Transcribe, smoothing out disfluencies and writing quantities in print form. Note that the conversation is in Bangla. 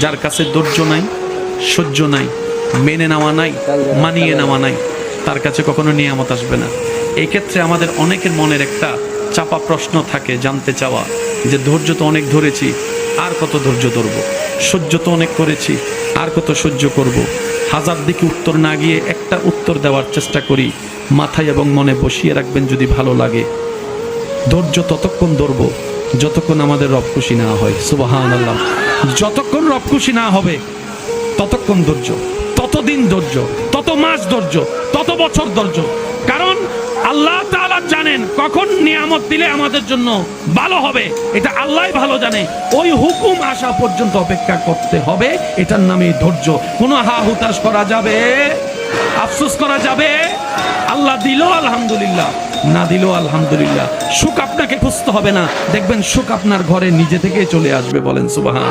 যার কাছে ধৈর্য নাই, সহ্য নাই, মেনে নেওয়া নাই, মানিয়ে নেওয়া নাই, তার কাছে কখনো নিয়ামত আসবে না। এই ক্ষেত্রে আমাদের অনেকের মনের একটা চাপা প্রশ্ন থাকে, জানতে চাওয়া যে ধৈর্য তো অনেক ধরেছি, আর কত ধৈর্য ধরবো, সহ্য তো অনেক করেছি, আর কত সহ্য করব। হাজার দিকে উত্তর না গিয়ে একটা উত্তর দেওয়ার চেষ্টা করি, মাথায় এবং মনে বসিয়ে রাখবেন যদি ভালো লাগে। ধৈর্য ততক্ষণ ধরবো যতক্ষণ আমাদের রব খুশি না হয়। সুবহানাল্লাহ। যতক্ষণ রব খুশি না হবে ততক্ষণ ধৈর্য, ততদিন ধৈর্য, তত মাস ধৈর্য, তত বছর ধৈর্য। কারণ আল্লাহ তাআলা জানেন কখন নিয়ামত দিলে আমাদের জন্য ভালো হবে, এটা আল্লাহই ভালো জানে। ওই হুকুম আসা পর্যন্ত অপেক্ষা করতে হবে, এটার নামই ধৈর্য। কোনো হা হুতাশ করা যাবে, আফসোস করা যাবে? আল্লাহ দিল আলহামদুলিল্লাহ, না দিল আলহামদুলিল্লাহ। সুখ আপনাকে খুঁজতে হবে না, দেখবেন সুখ আপনার ঘরে নিজে থেকেই চলে আসবে। বলেন সুবহান।